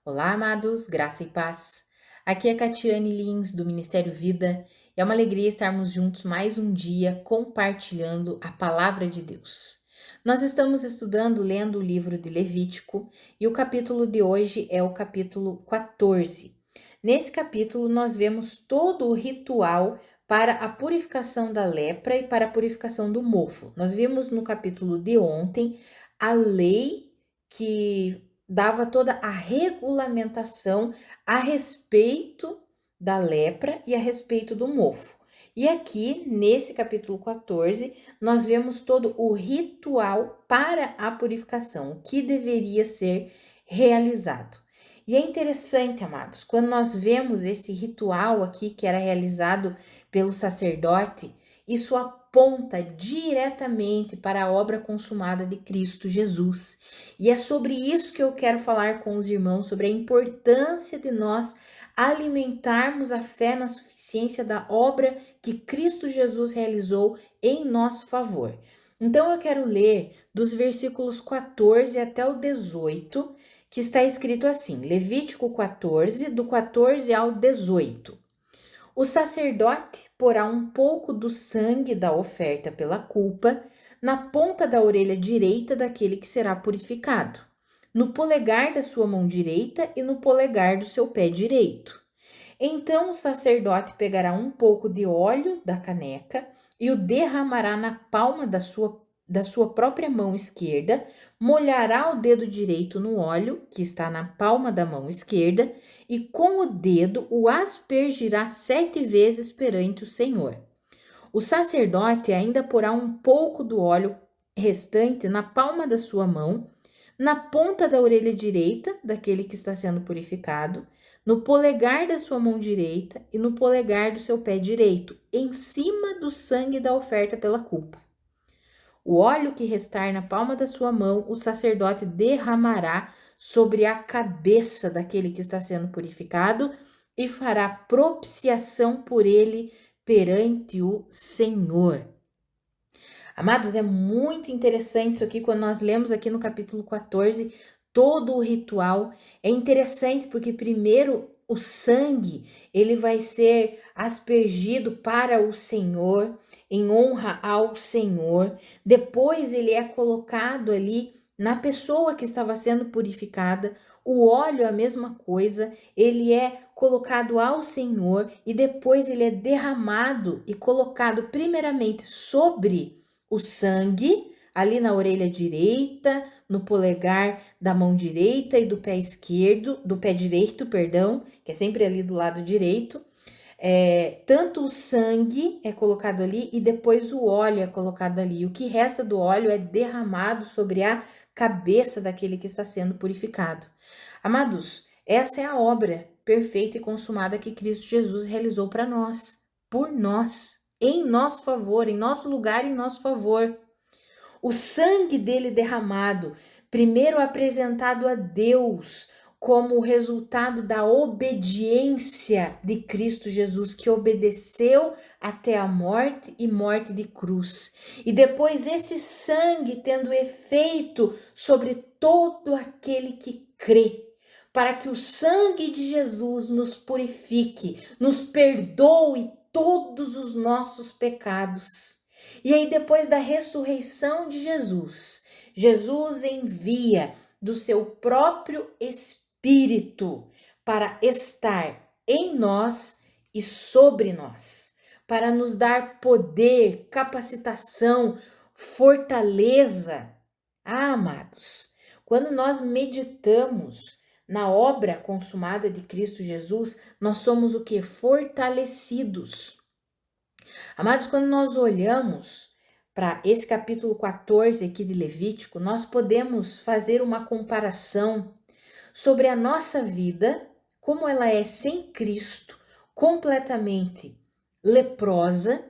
Olá, amados, graça e paz. Aqui é Catiane Lins, do Ministério Vida. É uma alegria estarmos juntos mais um dia compartilhando a palavra de Deus. Nós estamos estudando, lendo o livro de Levítico e o capítulo de hoje é o capítulo 14. Nesse capítulo, nós vemos todo o ritual para a purificação da lepra e para a purificação do mofo. Nós vimos no capítulo de ontem a lei que dava toda a regulamentação a respeito da lepra e a respeito do mofo. E aqui, nesse capítulo 14, nós vemos todo o ritual para a purificação, o que deveria ser realizado. E é interessante, amados, quando nós vemos esse ritual aqui que era realizado pelo sacerdote, isso aponta diretamente para a obra consumada de Cristo Jesus. E é sobre isso que eu quero falar com os irmãos, sobre a importância de nós alimentarmos a fé na suficiência da obra que Cristo Jesus realizou em nosso favor. Então eu quero ler dos versículos 14 até o 18, que está escrito assim, Levítico 14, do 14 ao 18. O sacerdote porá um pouco do sangue da oferta pela culpa na ponta da orelha direita daquele que será purificado, no polegar da sua mão direita e no polegar do seu pé direito. Então o sacerdote pegará um pouco de óleo da caneca e o derramará na palma da sua própria mão esquerda, molhará o dedo direito no óleo, que está na palma da mão esquerda, e com o dedo o aspergirá 7 vezes perante o Senhor. O sacerdote ainda porá um pouco do óleo restante na palma da sua mão, na ponta da orelha direita daquele que está sendo purificado, no polegar da sua mão direita e no polegar do seu pé direito, em cima do sangue da oferta pela culpa. O óleo que restar na palma da sua mão, o sacerdote derramará sobre a cabeça daquele que está sendo purificado e fará propiciação por ele perante o Senhor. Amados, é muito interessante isso aqui, quando nós lemos aqui no capítulo 14, todo o ritual. É interessante porque primeiro o sangue, ele vai ser aspergido para o Senhor, em honra ao Senhor. Depois ele é colocado ali na pessoa que estava sendo purificada. O óleo, a mesma coisa, ele é colocado ao Senhor e depois ele é derramado e colocado primeiramente sobre o sangue ali na orelha direita, no polegar da mão direita e do pé esquerdo, do pé direito, perdão, que é sempre ali do lado direito. Tanto o sangue é colocado ali e depois o óleo é colocado ali. O que resta do óleo é derramado sobre a cabeça daquele que está sendo purificado. Amados, essa é a obra perfeita e consumada que Cristo Jesus realizou para nós, por nós, em nosso favor, em nosso lugar, em nosso favor. O sangue dele derramado, primeiro apresentado a Deus como resultado da obediência de Cristo Jesus, que obedeceu até a morte e morte de cruz. E depois esse sangue tendo efeito sobre todo aquele que crê, para que o sangue de Jesus nos purifique, nos perdoe todos os nossos pecados. E aí, depois da ressurreição de Jesus, Jesus envia do seu próprio Espírito para estar em nós e sobre nós, para nos dar poder, capacitação, fortaleza. Amados, quando nós meditamos na obra consumada de Cristo Jesus, nós somos o que? Fortalecidos. Amados, quando nós olhamos para esse capítulo 14 aqui de Levítico, nós podemos fazer uma comparação sobre a nossa vida, como ela é sem Cristo, completamente leprosa,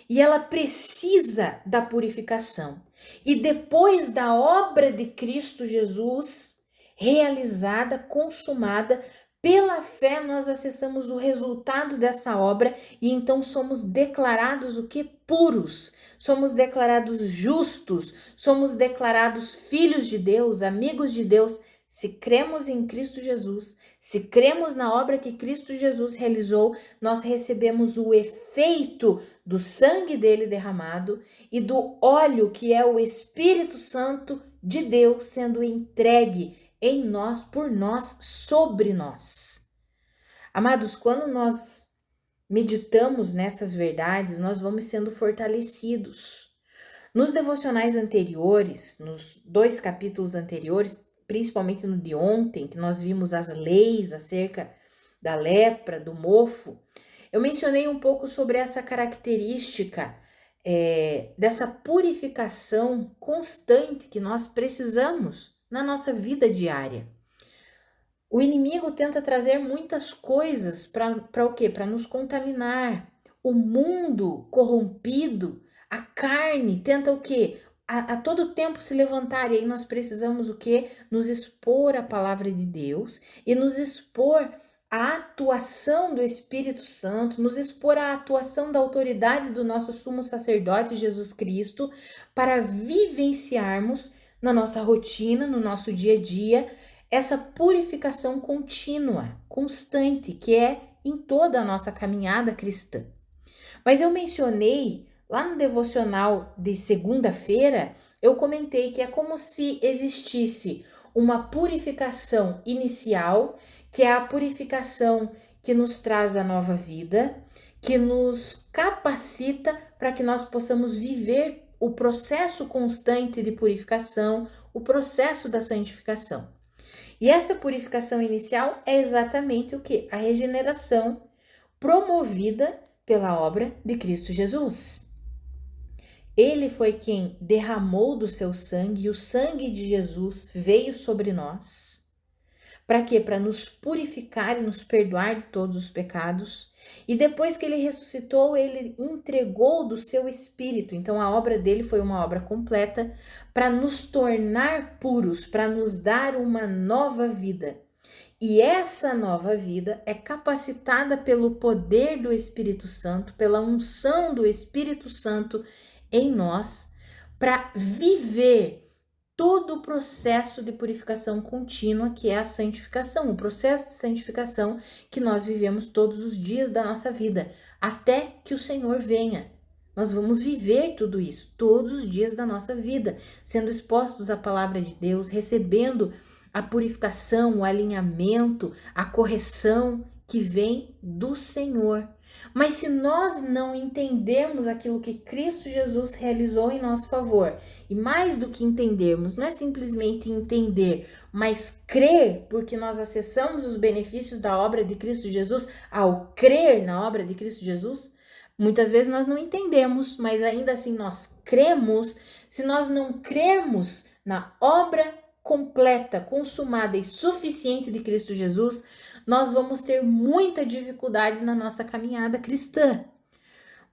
e ela precisa da purificação. E depois da obra de Cristo Jesus realizada, consumada, pela fé nós acessamos o resultado dessa obra e então somos declarados o que? Puros. Somos declarados justos, somos declarados filhos de Deus, amigos de Deus, Se cremos em Cristo Jesus, se cremos na obra que Cristo Jesus realizou, nós recebemos o efeito do sangue dele derramado e do óleo que é o Espírito Santo de Deus sendo entregue em nós, por nós, sobre nós. Amados, quando nós meditamos nessas verdades, nós vamos sendo fortalecidos. Nos devocionais anteriores, nos 2 capítulos anteriores, principalmente no de ontem, que nós vimos as leis acerca da lepra, do mofo, eu mencionei um pouco sobre essa característica dessa purificação constante que nós precisamos na nossa vida diária. O inimigo tenta trazer muitas coisas para o quê? Para nos contaminar. O mundo corrompido, a carne tenta o quê? A todo tempo se levantar, e aí nós precisamos o quê? Nos expor à palavra de Deus e nos expor à atuação do Espírito Santo, nos expor à atuação da autoridade do nosso sumo sacerdote Jesus Cristo, para vivenciarmos na nossa rotina, no nosso dia a dia, essa purificação contínua, constante, que é em toda a nossa caminhada cristã. Mas eu mencionei lá no devocional de segunda-feira, eu comentei que é como se existisse uma purificação inicial, que é a purificação que nos traz a nova vida, que nos capacita para que nós possamos viver o processo constante de purificação, o processo da santificação. E essa purificação inicial é exatamente o que? A regeneração promovida pela obra de Cristo Jesus. Ele foi quem derramou do seu sangue, e o sangue de Jesus veio sobre nós. Para quê? Para nos purificar e nos perdoar de todos os pecados. E depois que ele ressuscitou, ele entregou do seu espírito. Então a obra dele foi uma obra completa para nos tornar puros, para nos dar uma nova vida. E essa nova vida é capacitada pelo poder do Espírito Santo, pela unção do Espírito Santo em nós, para viver todo o processo de purificação contínua, que é a santificação, o processo de santificação que nós vivemos todos os dias da nossa vida, até que o Senhor venha. Nós vamos viver tudo isso todos os dias da nossa vida, sendo expostos à palavra de Deus, recebendo a purificação, o alinhamento, a correção que vem do Senhor. Mas se nós não entendermos aquilo que Cristo Jesus realizou em nosso favor, e mais do que entendermos, não é simplesmente entender, mas crer, porque nós acessamos os benefícios da obra de Cristo Jesus ao crer na obra de Cristo Jesus, muitas vezes nós não entendemos, mas ainda assim nós cremos. Se nós não crermos na obra completa, consumada e suficiente de Cristo Jesus, nós vamos ter muita dificuldade na nossa caminhada cristã.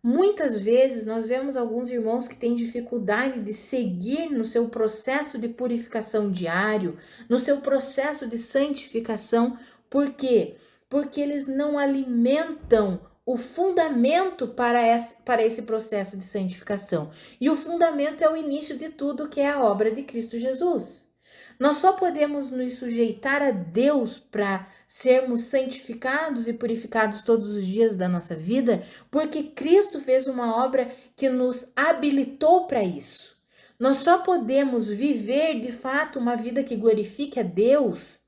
Muitas vezes nós vemos alguns irmãos que têm dificuldade de seguir no seu processo de purificação diário, no seu processo de santificação. Por quê? Porque eles não alimentam o fundamento para esse processo de santificação. E o fundamento é o início de tudo, que é a obra de Cristo Jesus. Nós só podemos nos sujeitar a Deus para sermos santificados e purificados todos os dias da nossa vida, porque Cristo fez uma obra que nos habilitou para isso. Nós só podemos viver de fato uma vida que glorifique a Deus,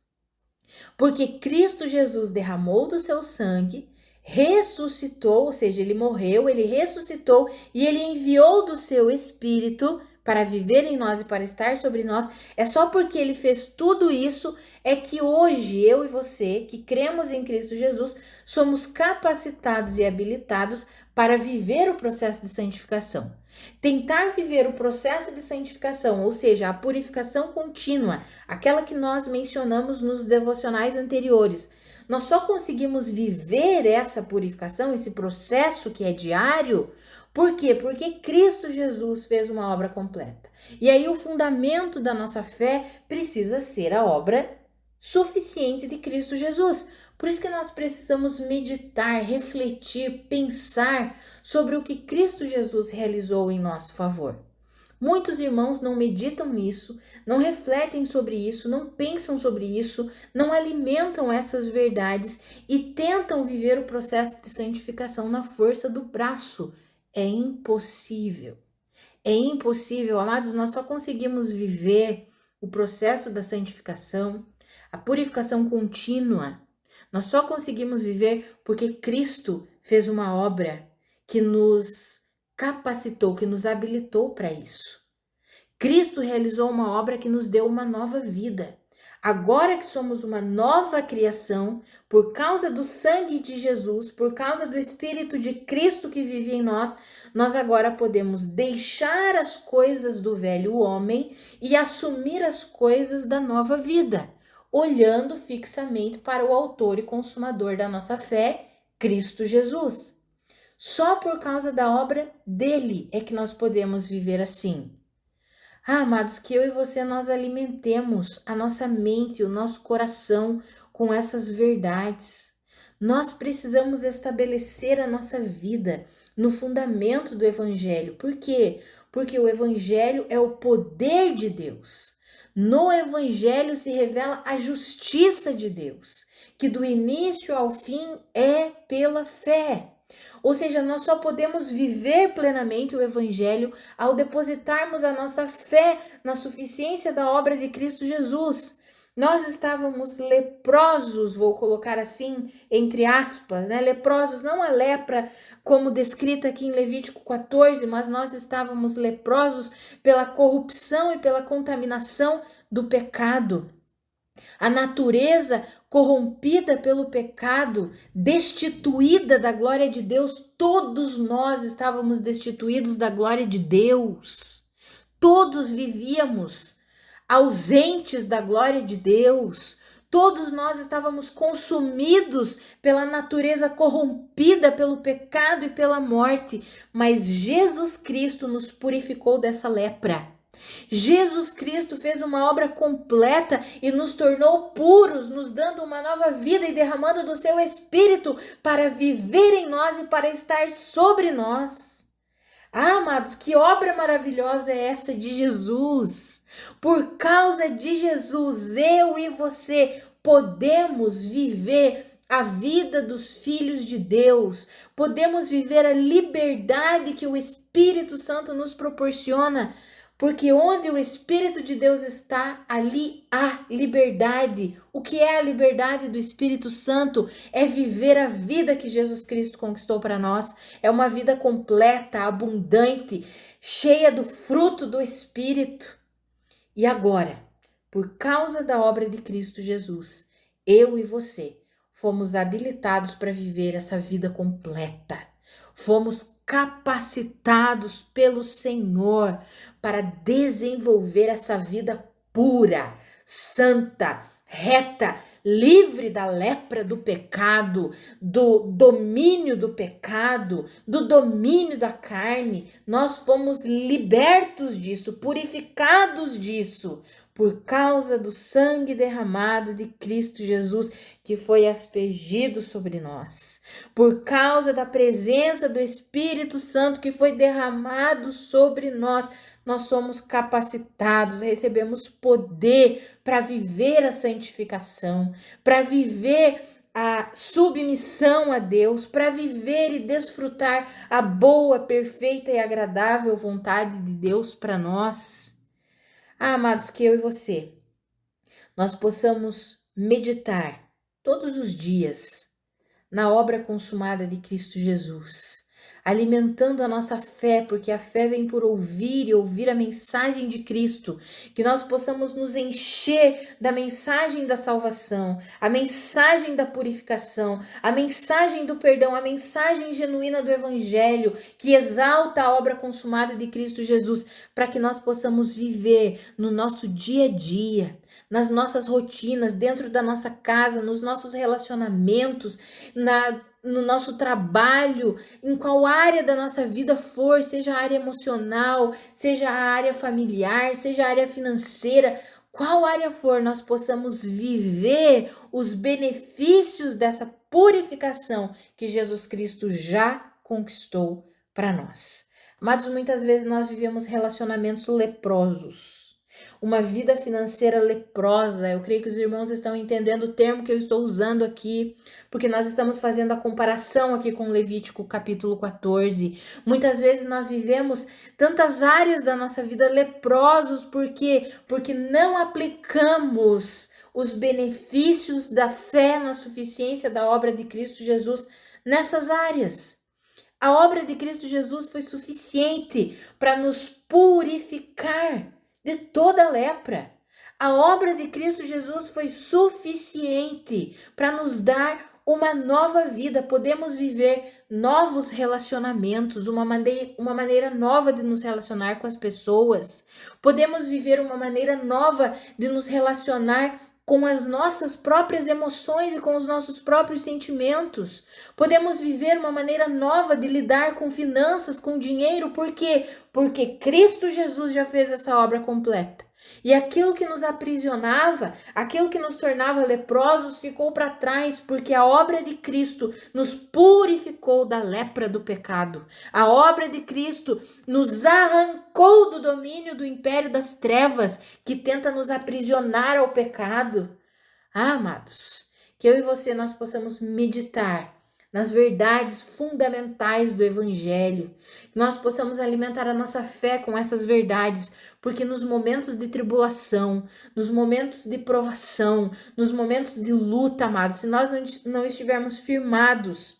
porque Cristo Jesus derramou do seu sangue, ressuscitou, ou seja, ele morreu, ele ressuscitou e ele enviou do seu Espírito para viver em nós e para estar sobre nós. É só porque ele fez tudo isso é que hoje eu e você, que cremos em Cristo Jesus, somos capacitados e habilitados para viver o processo de santificação. Tentar viver o processo de santificação, ou seja, a purificação contínua, aquela que nós mencionamos nos devocionais anteriores, nós só conseguimos viver essa purificação, esse processo que é diário. Por quê? Porque Cristo Jesus fez uma obra completa. E aí o fundamento da nossa fé precisa ser a obra suficiente de Cristo Jesus. Por isso que nós precisamos meditar, refletir, pensar sobre o que Cristo Jesus realizou em nosso favor. Muitos irmãos não meditam nisso, não refletem sobre isso, não pensam sobre isso, não alimentam essas verdades e tentam viver o processo de santificação na força do braço. É impossível. É impossível, amados, nós só conseguimos viver o processo da santificação, a purificação contínua. Nós só conseguimos viver porque Cristo fez uma obra que nos capacitou, que nos habilitou para isso. Cristo realizou uma obra que nos deu uma nova vida. Agora que somos uma nova criação, por causa do sangue de Jesus, por causa do Espírito de Cristo que vive em nós, nós agora podemos deixar as coisas do velho homem e assumir as coisas da nova vida, olhando fixamente para o autor e consumador da nossa fé, Cristo Jesus. Só por causa da obra dele é que nós podemos viver assim. Amados, que eu e você nós alimentemos a nossa mente, o nosso coração com essas verdades. Nós precisamos estabelecer a nossa vida no fundamento do Evangelho. Por quê? Porque o Evangelho é o poder de Deus. No Evangelho se revela a justiça de Deus, que do início ao fim é pela fé. Ou seja, nós só podemos viver plenamente o Evangelho ao depositarmos a nossa fé na suficiência da obra de Cristo Jesus. Nós estávamos leprosos, vou colocar assim, entre aspas, né? Leprosos, não a lepra como descrita aqui em Levítico 14, mas nós estávamos leprosos pela corrupção e pela contaminação do pecado. A natureza corrompida pelo pecado, destituída da glória de Deus, todos nós estávamos destituídos da glória de Deus. Todos vivíamos ausentes da glória de Deus. Todos nós estávamos consumidos pela natureza corrompida pelo pecado e pela morte, mas Jesus Cristo nos purificou dessa lepra. Jesus Cristo fez uma obra completa e nos tornou puros, nos dando uma nova vida e derramando do seu Espírito para viver em nós e para estar sobre nós. Ah, amados, que obra maravilhosa é essa de Jesus! Por causa de Jesus, eu e você podemos viver a vida dos filhos de Deus, podemos viver a liberdade que o Espírito Santo nos proporciona. Porque onde o Espírito de Deus está, ali há liberdade. O que é a liberdade do Espírito Santo? É viver a vida que Jesus Cristo conquistou para nós. É uma vida completa, abundante, cheia do fruto do Espírito. E agora, por causa da obra de Cristo Jesus, eu e você fomos habilitados para viver essa vida completa. Fomos capacitados pelo Senhor para desenvolver essa vida pura, santa, reta, livre da lepra do pecado, do domínio do pecado, do domínio da carne. Nós fomos libertos disso, purificados disso, por causa do sangue derramado de Cristo Jesus, que foi aspergido sobre nós, por causa da presença do Espírito Santo que foi derramado sobre nós. Nós somos capacitados, recebemos poder para viver a santificação, para viver a submissão a Deus, para viver e desfrutar a boa, perfeita e agradável vontade de Deus para nós. Ah, amados, que eu e você, nós possamos meditar todos os dias na obra consumada de Cristo Jesus, alimentando a nossa fé, porque a fé vem por ouvir e ouvir a mensagem de Cristo, que nós possamos nos encher da mensagem da salvação, a mensagem da purificação, a mensagem do perdão, a mensagem genuína do Evangelho, que exalta a obra consumada de Cristo Jesus, para que nós possamos viver no nosso dia a dia, nas nossas rotinas, dentro da nossa casa, nos nossos relacionamentos, no nosso trabalho, em qual área da nossa vida for, seja a área emocional, seja a área familiar, seja a área financeira, qual área for, nós possamos viver os benefícios dessa purificação que Jesus Cristo já conquistou para nós. Amados, muitas vezes nós vivemos relacionamentos leprosos, uma vida financeira leprosa. Eu creio que os irmãos estão entendendo o termo que eu estou usando aqui, porque nós estamos fazendo a comparação aqui com Levítico capítulo 14. Muitas vezes nós vivemos tantas áreas da nossa vida leprosos, por quê? Porque não aplicamos os benefícios da fé na suficiência da obra de Cristo Jesus nessas áreas. A obra de Cristo Jesus foi suficiente para nos purificar de toda lepra. A obra de Cristo Jesus foi suficiente para nos dar uma nova vida. Podemos viver novos relacionamentos, uma maneira nova de nos relacionar com as pessoas. Podemos viver uma maneira nova de nos relacionar com as nossas próprias emoções e com os nossos próprios sentimentos. Podemos viver uma maneira nova de lidar com finanças, com dinheiro. Por quê? Porque Cristo Jesus já fez essa obra completa. E aquilo que nos aprisionava, aquilo que nos tornava leprosos, ficou para trás, porque a obra de Cristo nos purificou da lepra do pecado. A obra de Cristo nos arrancou do domínio do império das trevas, que tenta nos aprisionar ao pecado. Amados, que eu e você nós possamos meditar nas verdades fundamentais do Evangelho, que nós possamos alimentar a nossa fé com essas verdades, porque nos momentos de tribulação, nos momentos de provação, nos momentos de luta, amados, se nós não estivermos firmados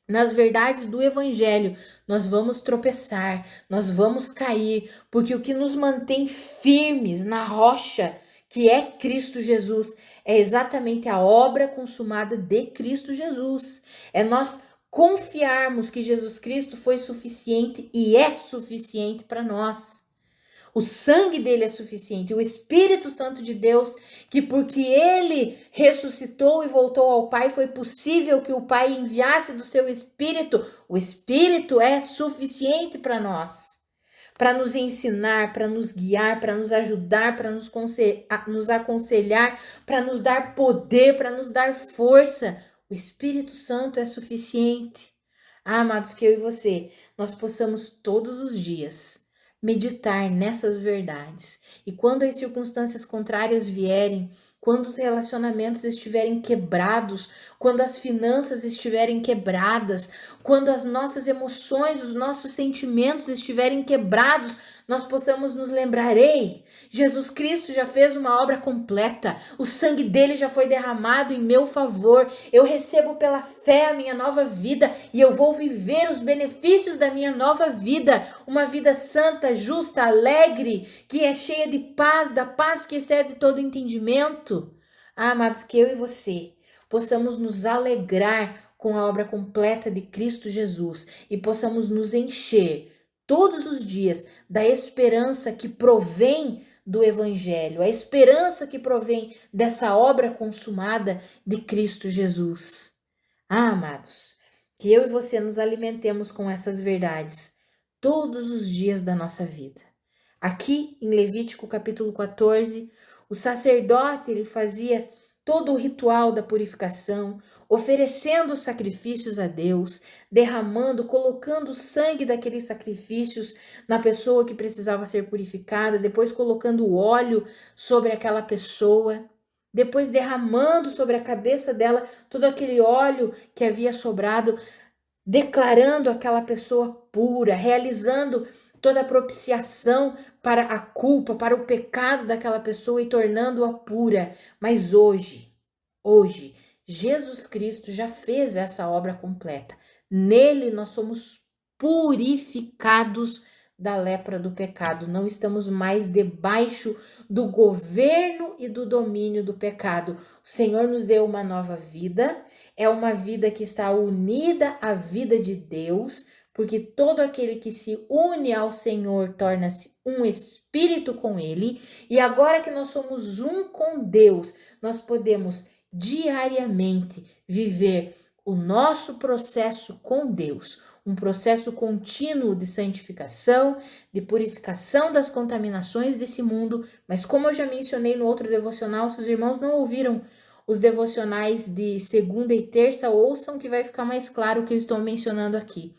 nas verdades do Evangelho, nós vamos tropeçar, nós vamos cair, porque o que nos mantém firmes na rocha, que é Cristo Jesus, é exatamente a obra consumada de Cristo Jesus. É nós confiarmos que Jesus Cristo foi suficiente e é suficiente para nós. O sangue dele é suficiente, o Espírito Santo de Deus, que porque ele ressuscitou e voltou ao Pai, foi possível que o Pai enviasse do seu Espírito. O Espírito é suficiente para nós, para nos ensinar, para nos guiar, para nos ajudar, para nos aconselhar, para nos dar poder, para nos dar força. O Espírito Santo é suficiente. Amados, que eu e você, nós possamos todos os dias meditar nessas verdades. E quando as circunstâncias contrárias vierem, quando os relacionamentos estiverem quebrados, quando as finanças estiverem quebradas, quando as nossas emoções, os nossos sentimentos estiverem quebrados, nós possamos nos lembrar: ei, Jesus Cristo já fez uma obra completa, o sangue dele já foi derramado em meu favor, eu recebo pela fé a minha nova vida e eu vou viver os benefícios da minha nova vida, uma vida santa, justa, alegre, que é cheia de paz, da paz que excede todo entendimento. Amados, que eu e você possamos nos alegrar com a obra completa de Cristo Jesus e possamos nos encher todos os dias da esperança que provém do Evangelho, a esperança que provém dessa obra consumada de Cristo Jesus. Amados, que eu e você nos alimentemos com essas verdades todos os dias da nossa vida. Aqui em Levítico capítulo 14, o sacerdote ele fazia todo o ritual da purificação, oferecendo sacrifícios a Deus, derramando, colocando o sangue daqueles sacrifícios na pessoa que precisava ser purificada, depois colocando o óleo sobre aquela pessoa, depois derramando sobre a cabeça dela todo aquele óleo que havia sobrado, declarando aquela pessoa pura, realizando toda a propiciação para a culpa, para o pecado daquela pessoa e tornando-a pura. Mas hoje, Jesus Cristo já fez essa obra completa. Nele nós somos purificados da lepra do pecado. Não estamos mais debaixo do governo e do domínio do pecado. O Senhor nos deu uma nova vida, é uma vida que está unida à vida de Deus, porque todo aquele que se une ao Senhor torna-se um espírito com ele, e agora que nós somos um com Deus, nós podemos diariamente viver o nosso processo com Deus, um processo contínuo de santificação, de purificação das contaminações desse mundo, mas como eu já mencionei no outro devocional, se os irmãos não ouviram os devocionais de segunda e terça, ouçam que vai ficar mais claro o que eu estou mencionando aqui.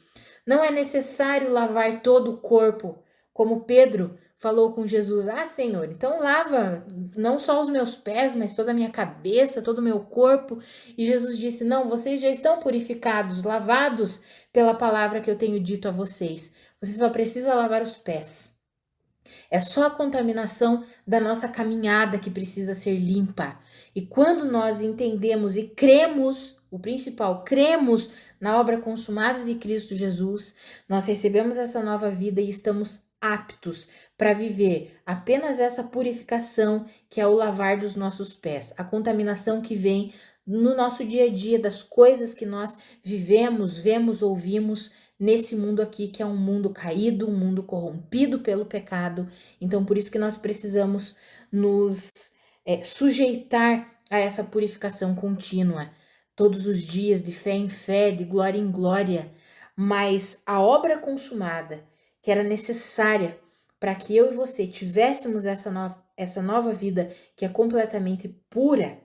Não é necessário lavar todo o corpo, como Pedro falou com Jesus: Ah, Senhor, então lava não só os meus pés, mas toda a minha cabeça, todo o meu corpo. E Jesus disse: Não, vocês já estão purificados, lavados pela palavra que eu tenho dito a vocês. Você só precisa lavar os pés. É só a contaminação da nossa caminhada que precisa ser limpa. E quando nós entendemos e cremos, o principal, cremos na obra consumada de Cristo Jesus, nós recebemos essa nova vida e estamos aptos para viver apenas essa purificação que é o lavar dos nossos pés, a contaminação que vem no nosso dia a dia das coisas que nós vivemos, vemos, ouvimos nesse mundo aqui que é um mundo caído, um mundo corrompido pelo pecado. Então, por isso que nós precisamos nos sujeitar a essa purificação contínua, todos os dias, de fé em fé, de glória em glória. Mas a obra consumada, que era necessária para que eu e você tivéssemos essa nova vida que é completamente pura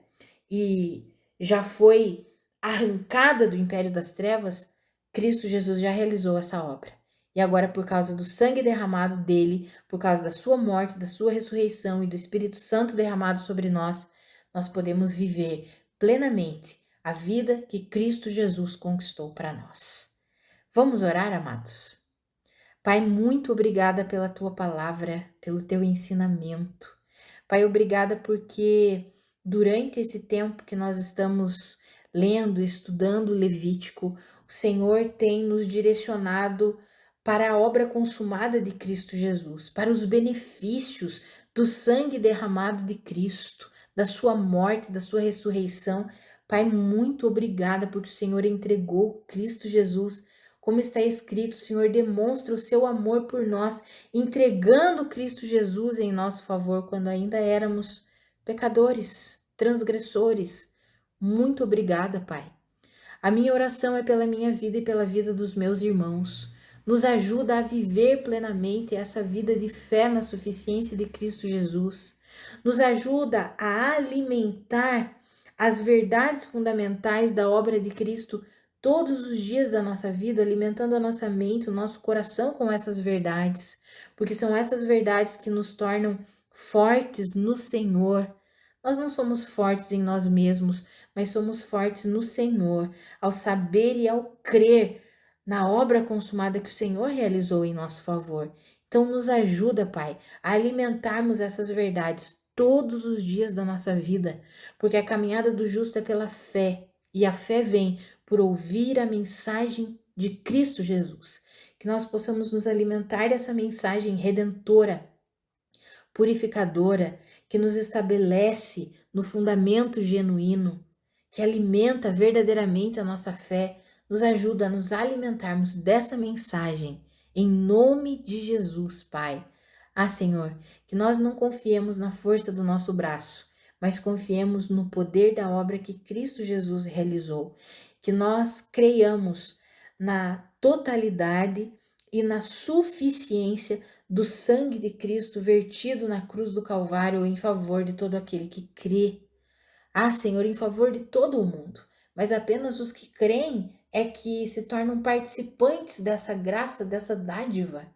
e já foi arrancada do império das trevas, Cristo Jesus já realizou essa obra. E agora, por causa do sangue derramado dele, por causa da sua morte, da sua ressurreição e do Espírito Santo derramado sobre nós, nós podemos viver plenamente a vida que Cristo Jesus conquistou para nós. Vamos orar, amados? Pai, muito obrigada pela tua palavra, pelo teu ensinamento. Pai, obrigada porque durante esse tempo que nós estamos lendo, estudando Levítico, o Senhor tem nos direcionado para a obra consumada de Cristo Jesus, para os benefícios do sangue derramado de Cristo, da sua morte, da sua ressurreição. Pai, muito obrigada porque o Senhor entregou Cristo Jesus. Como está escrito, o Senhor demonstra o seu amor por nós, entregando Cristo Jesus em nosso favor quando ainda éramos pecadores, transgressores. Muito obrigada, Pai. A minha oração é pela minha vida e pela vida dos meus irmãos. Nos ajuda a viver plenamente essa vida de fé na suficiência de Cristo Jesus. Nos ajuda a alimentar as verdades fundamentais da obra de Cristo todos os dias da nossa vida, alimentando a nossa mente, o nosso coração com essas verdades, porque são essas verdades que nos tornam fortes no Senhor. Nós não somos fortes em nós mesmos, mas somos fortes no Senhor, ao saber e ao crer na obra consumada que o Senhor realizou em nosso favor. Então, nos ajuda, Pai, a alimentarmos essas verdades todos os dias da nossa vida, porque a caminhada do justo é pela fé, e a fé vem por ouvir a mensagem de Cristo Jesus. Que nós possamos nos alimentar dessa mensagem redentora, purificadora, que nos estabelece no fundamento genuíno, que alimenta verdadeiramente a nossa fé, nos ajuda a nos alimentarmos dessa mensagem, em nome de Jesus, Pai. Ah, Senhor, que nós não confiemos na força do nosso braço, mas confiemos no poder da obra que Cristo Jesus realizou, que nós creiamos na totalidade e na suficiência do sangue de Cristo vertido na cruz do Calvário em favor de todo aquele que crê. Ah, Senhor, em favor de todo o mundo, mas apenas os que creem é que se tornam participantes dessa graça, dessa dádiva.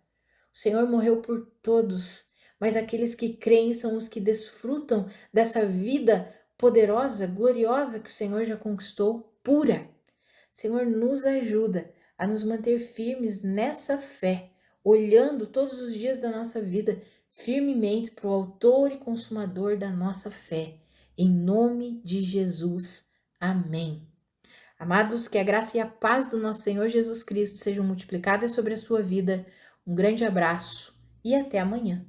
O Senhor morreu por todos, mas aqueles que creem são os que desfrutam dessa vida poderosa, gloriosa que o Senhor já conquistou, pura. Senhor, nos ajuda a nos manter firmes nessa fé, olhando todos os dias da nossa vida firmemente para o autor e consumador da nossa fé. Em nome de Jesus. Amém. Amados, que a graça e a paz do nosso Senhor Jesus Cristo sejam multiplicadas sobre a sua vida. Um grande abraço e até amanhã.